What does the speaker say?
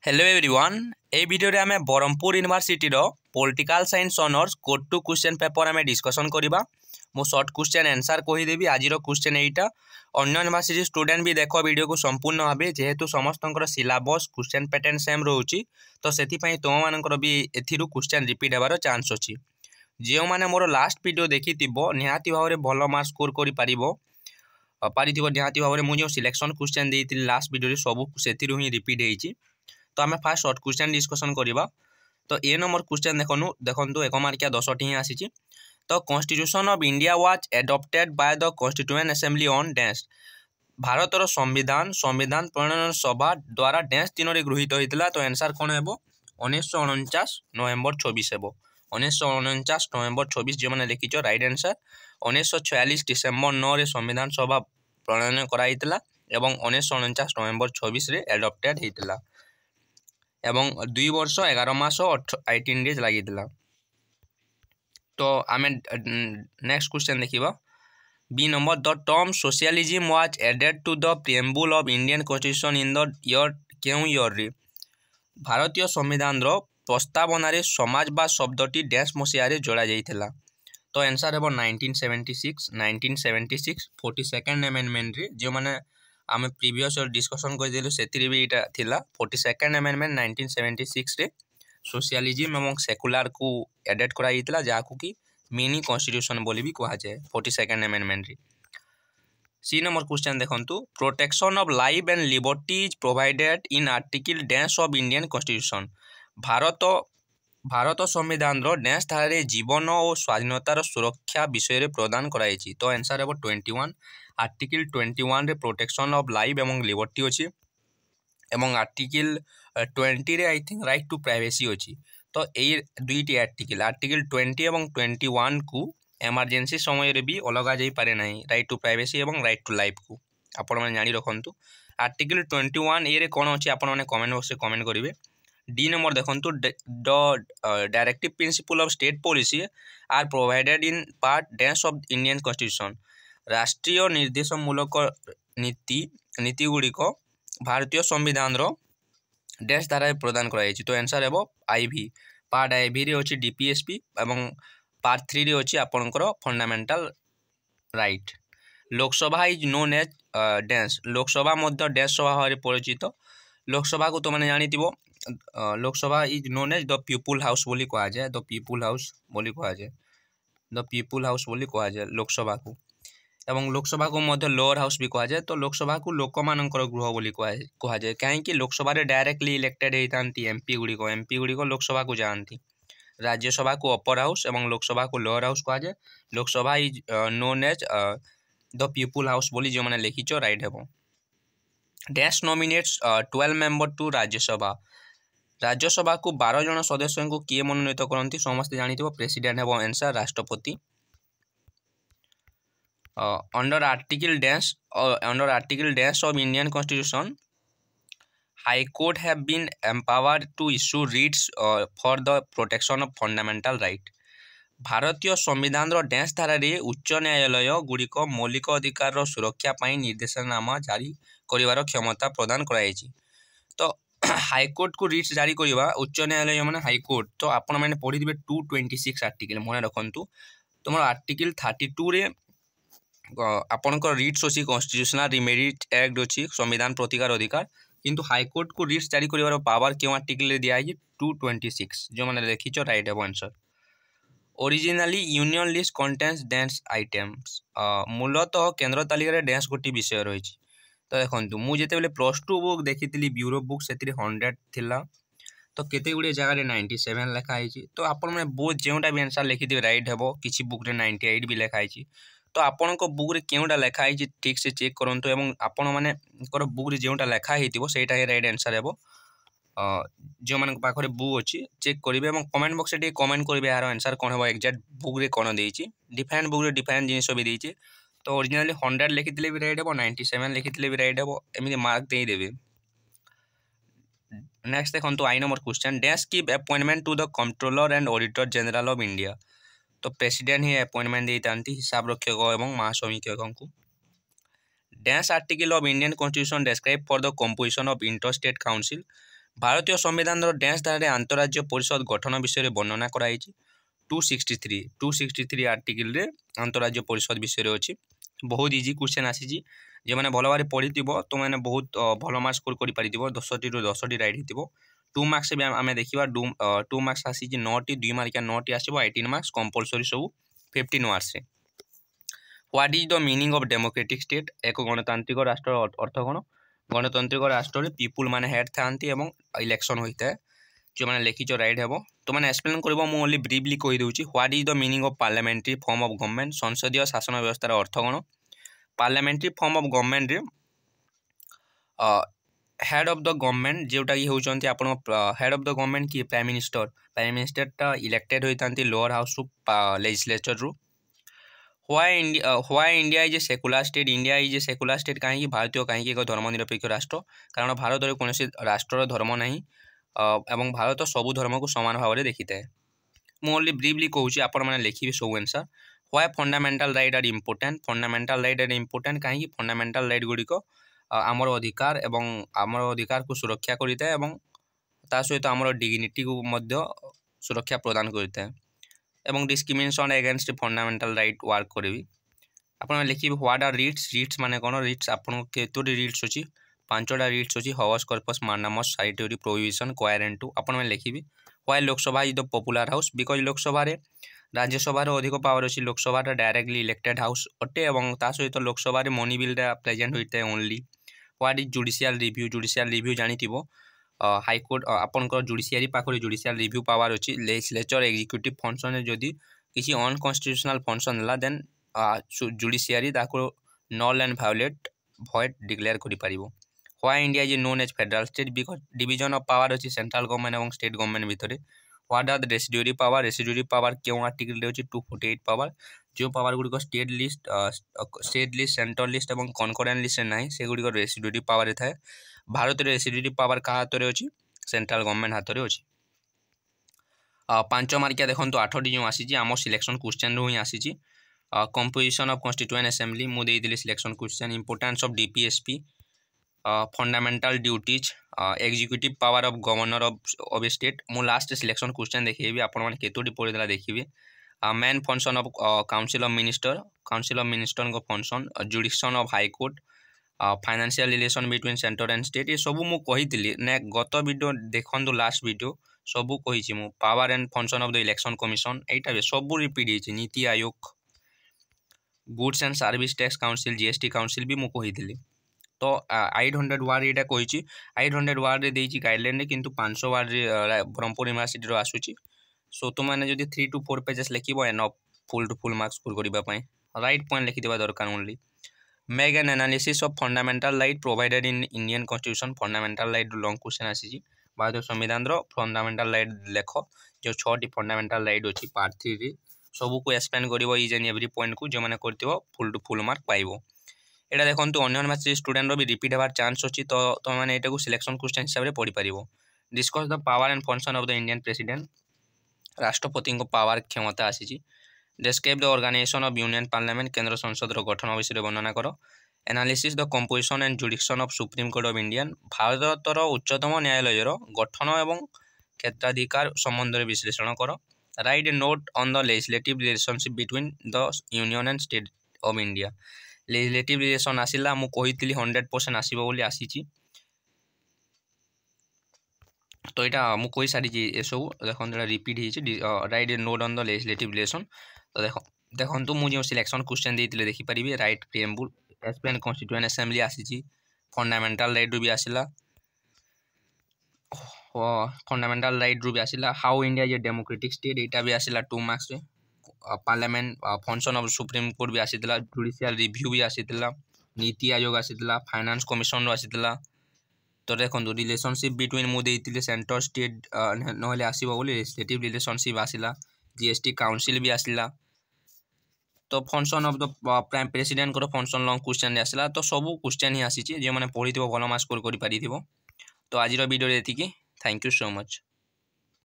Hello everyone ए video रे आमे Brahmapur university रो political science honours code two question paper आमे डिस्कशन करिबा। मो शॉर्ट क्वेश्चन आंसर कहि देबी। आज रो क्वेश्चन एटा अन्य यूनिवर्सिटी स्टूडेंट भी देखो वीडियो को संपूर्ण भाबे जेहेतु समस्तंकर सिलेबस क्वेश्चन पैटर्न सेम रहउची तो सेति पई तुम मानकर भी एथिरु क्वेश्चन रिपीट हेबार चांस अछि। जेउ माने मोर लास्ट वीडियो देखितिबो निहाती भाबरे भलो मार्क स्कोर करि पारिबो पारिथिबो। निहाती भाबरे मु जो सिलेक्शन क्वेश्चन देइतिल लास्ट वीडियो रे सब सेथिरु ही रिपीट हेइची। तो आम फास्ट शॉर्ट क्वेश्चन डिस्कशन करवा। तो ए नंबर क्वेश्चन देखो एक मार्किया 10 टी आसी। तो constitution of India was adopted by the constituent assembly on dash. भारतर संविधान संविधान प्रणयन सभा द्वारा डैश दिन में गृहीत होता। तो आंसर कौन है 1949 नवेम्बर 24 है। 1949 नवेम्बर 24 जो मैंने लिखीच राइट आंसर। 1946 डिसेम्बर 9 संविधान सभा प्रणयन कराइला एवं 1949 नवेम्बर 24 एडॉप्टेड होता एवं 2 वर्ष 11 मास 18 डेज लगी। तो आम नेक्स्ट क्वेश्चन देखा। B number the term socialism was added to the preamble of Indian constitution in the year क्यों ईयर रे। भारतीय संविधान प्रस्तावना समाजवाद शब्दटी डैश मसीह जोड़ा जाइथिला। तो आंसर है 1976 42nd अमेंडमेंट रे जो माने आम प्रीवियस डिस्कशन करदेलु सेथिरे भी इटा थिला। 42nd अमेंडमेंट 1976 रे सोशलिज्म एवं सेकुलर को एडेड करा जाइतिला जाकु कि मिनी कॉन्स्टिट्यूशन बोली भी कहा जाए 42nd अमेंडमेंट रे। सी नंबर क्वेश्चन देखंतु protection of life and liberties provided in article dash of Indian constitution. Bharat संविधान डैश धारा जीवन और स्वाधीनतार सुरक्षा विषय प्रदान कराई। तो आंसर है 21 आर्टिकल 21 रे प्रोटेक्शन ऑफ लाइफ एवं लिबर्टी अच्छी एवं आर्टिकल 20 रे I think right to privacy अच्छी। तो ये दुईटी आर्टिकल 20 एवं 21 को एमरजेंसी समय रे भी अलगा जाई पारे नहीं राइट टू प्राइवेसी एवं राइट टू लाइफ को आपण माने जानि रखंतु। आर्टिकल 21 ए रे कोन अछि आपण माने कमेंट बॉक्स रे कमेंट करिवे। डी नंबर देखंतु the directive principle of state policy are provided in part dash of Indian constitution. राष्ट्रीय निर्देशमूलक नीति गुड़िक भारतीय संविधान डैश द्वारा प्रदान कराई। तो आंसर है आईवी पार्ट आईवी रे अछि डीपीएसपी एवं पार्ट 3 रे अछि आपनकर fundamental right. Lok Sabha is known as dash Lok Sabha मध्य डैश सभा भाव परिचित। लोकसभा को तो मैंने जानिथिबो Lok Sabha is known as the people house बोली कहा जाए। द पीपुल हाउस बोली कहा जाए द पीपुल हाउस बोली कहा जाए लोकसभा को एवं लोकसभा को मध्य लोअर हाउस भी कहा जाए। तो लोकसभा को लोकमानंकर गृह बोली कहा जाए कहीं लोकसभा रे डायरेक्टली इलेक्टेड होती एमपी गुड़िक लोकसभा को जाती। राज्यसभा को अपर हाउस एवं लोकसभा को लोअर हाउस कहा जाए। Lok Sabha is known as the people house बोली जो मैंने लिखीच राइट है। Dash nominates 12 member to Rajya Sabha. Rajya Sabha को 12 जन सदस्य को किए मनोनीत करती समस्त जानिथिबो प्रेसिडेंट है आंसर राष्ट्रपति। Under article dash of Indian constitution high court have been empowered to issue writs for the protection of fundamental right. भारतीय संविधान डैश धारा उच्च न्यायालय गुड़िक मौलिक अधिकार सुरक्षा पाई निर्देशनामा जारी करिवार क्षमता प्रदान कराई। तो हाईकोर्ट को रिट्स जारी करवा उच्च न्यायालय माने हाईकोर्ट। तो आपण मैंने पढ़ी 226 आर्टिकल मन रखु। तुम आर्टिकल 32 रे आपनकर रिट्स अच्छी कॉन्स्टिट्यूशनल रिमेडिएट एक्ट अच्छी संविधान प्रतिकार अधिकार किंतु हाईकोर्ट को रिट्स जारी कर पावर क्यों आर्टिकल दिखाई 226 जो मैंने देखीच राइट है answer. Originally union list contains dash items. मूलतः केन्द्र तालिका डैश गोटी विषय रही। तो देखो मुझे +2 बुक देखी ब्यूरो बुक से 100 थिला। तो केते गुड़े जगह 97 लिखाई। तो आपण मैंने बहुत जोटा भी आंसर लिखिथे राइट हे किसी बुक रे 98 भी लिखाई। तो आपण बुक रे केउटा लिखाई ठीक से चेक करंतु एवं आपण माने बुक रे जोटा लिखाई सेटा ही राइट आंसर हे। जो मान पाखरे बुक अच्छी चेक करेंगे और कमेंट बॉक्स में कमेंट करेंगे यार आंसर कौन है एक्जाक्ट बुक रे कौन देती डिफरेंट बुक रे डिफरेंट जिनिस भी देती। तो ओरिजिनली 100 लिखी भी राइट हे 97 लिखी भी राइट हे एमती मार्क देदेवे। नेक्स्ट देखो I number question dash give appointment to the controller and auditor general of India. तो प्रेसिडेंट ही अपॉइंटमेंट देती हिसाब रक्षक एवं महासमीक्षक को। Dash article of Indian constitution describe for the composition of inter state council. भारतीय संविधान डैश धारा आंतराज्य परिषद गठन विषय वर्णना कराई 263 आर्टिकल रे आंतराज्य परिषद विषय अच्छी बहुत इजी क्वेश्चन आसी जो मैंने भल भाव पढ़ी तो मैंने बहुत भल मार्क्स स्कोर कर 10 टी 10 टी राइट हो 2 मार्क्स भी आम देखा 2 मार्क्स आसी 9 2 मार्किया 9 टी आसो 18 मार्क्स कंपलसरी सब 15 मार्क्स रे what is the meaning of democratic state एक गणतांत्रिक राष्ट्र अर्थ कौन गणतांत्रिक राष्ट्र में पीपुल माने हेड था इलेक्शन होता है जो मैंने लिखिच राइट हे तो मैंने एक्सप्लेन कर ओनली ब्रीफली कहीदे what is the meaning of parliamentary form of government संसदीय शासन व्यवस्थार अर्थ कौन parliamentary form of government head of the government जोटा कि होती आप हेड ऑफ द गवर्नमेंट की प्राइम मिनिस्टर इलेक्टेड होता लोअर हाउस लेजिस्लेचर रु why India is a secular state India is a secular state कहीं भारतीय कहीं एक धर्मनिरपेक्ष राष्ट्र कारण भारत में कौन राष्ट्र धर्म ना एवं भारत सबू धर्म को सामान भाव में देखी थाए मुझे ओनली ब्रीफली कहूँ आपण मैंने लिखिए सब answer why fundamental right are important fundamental right are important कहीं फंडामेंटल राइट गुड़िक आमर अधिकार एवं आमर अधिकार को सुरक्षा करिता एवं ता सहित आमर डिग्निटी को मध्य सुरक्षा प्रदान करिता एवं discrimination against fundamental right work करी आपन लिखिए व्हाट आर रिट्स माने कौन रिट्स आपन केतोटी रिट्स अच्छी 5टा रिट्स अच्छी हवस कर्पस मानामस साइटरी प्रोहिबिशन क्वारेंट टू आपन मैं लिखिए why Lok Sabha is the popular house because Lok Sabha Rajya Sabha अधिक पावर अच्छी लोकसभा डायरेक्टली इलेक्टेड हाउस अटे और ता सहित लोकसभा मनी बिल प्रेजेंट होता है only what is judicial review जानी हाईकोर्ट आपंकर जुडिशियरी पाखे जुडिशियल रिव्यू पावर अच्छी लेजिस्लेचर एग्जीक्यूटिव फंक्शन जदि किसी अनकन्स्टिट्यूशनल फंक्शन है then judiciary null and violate void declare कर why India is known as federal state because division of power अच्छी central government और स्टेट गवर्नमेंट भितर what are the residuary power क्यों article अच्छी 248 power जो power गुड़िक state list central list और concurrent list ना से गुड़िक रेसिड्यूरी पावर थाए भारत रेसिड्यूरी पावर क्या हाथ में अच्छी सेंट्रल गवर्नमेंट हाथ में अच्छी 5 मार्किया देखो 8टी जो आसी आम सिलेक्शन क्वेश्चन रू ही आसी कंपोजिशन ऑफ कॉन्स्टिट्यूएंट असेंबली मुझे selection question importance of DPSP fundamental duties executive power of governor of state मु लास्ट सिलेक्शन क्वेश्चन देखिए आपण केतोटी पढ़ीदेला देखिए main function of council of minister को function jurisdiction of high court financial relation between centre and state ये सब मुझे ने गत वीडियो देखु लास्ट वीडियो सबू कही मु power and function of the election commission यहाँ सब रिपीट होती NITI Aayog goods and service tax council GST council भी मुझे कही तो 800 वार्ड यहाँ कही 800 वार्ड रे देइछि गाइडलाइन रे किंतु 500 वार्ड रे ब्रह्मपुर यूनिवर्सिटी रो आसुछि सो तुम मैंने जब 3 to 4 पेजेस लिखिबो enough full to full marks score करबा पई राइट पॉइंट लिखिदेबा दरकार only make an analysis of fundamental right provided in Indian constitution fundamental right long question आसी भारतीय संविधान रो फंडामेंटल राइट लेख जो 6टी फंडामेंटल राइट अच्छी पार्ट 3 रे सबू को एक्सप्लेन करिवो इज एंड एवरी पॉइंट को जो माने करथिबो फुल टू फुल मार्क पाइबो एटा देखो अन्य यूनिवर्सिटी स्टूडेंट भी रिपीट होवार चांस अच्छी तो मैंने यहाँ सिलेक्शन क्वेश्चन हिसाब से पढ़ी पार discuss the power and function of the Indian president राष्ट्रपति को पावर क्षमता आसी describe the organisation of union parliament केंद्र संसद गठन विषय वर्णना कर analysis the composition and jurisdiction of supreme court of Indian भारतर उच्चतम न्यायालय गठन एवं क्षेत्राधिकार संबंध में विश्लेषण कर write a note on the legislative relationship between the union and state of India legislative relation आसिला मु कही 100% आसीबो बोली आसीची तो यहाँ मु कही सारी ये सब देखो रिपीट हो write note on the legislative relation तो देखो मुझे सिलेक्शन क्वेश्चन देते देखिपारे write preamble explain constituent assembly आसी फंडामेंटल राइट रू भी आसिला फंडामेंटल राइट रू भी आसिला how India is a democratic state यहाँ भी आसिला 2 marks parliament function of supreme court भी आसीला जुडिशियल रिव्यू भी आसीला नीति आयोग आसीला फाइनेंस कमिशन रो आसीला तो देखो रिलेशनशिप बिटवीन मुझे सेंटर स्टेट ना आसो बोली लेजिस्लेटिव रिलेशनशिप आसिला जीएसटी काउंसिल भी आसिला तो function of the prime president को फंक्शन लॉन्ग क्वेश्चन आसिला तो सब क्वेश्चन ही आसी जो मैंने पढ़ी भल मार्क्स स्कोर कर तो आज वीडियो ये थैंक यू सो मच।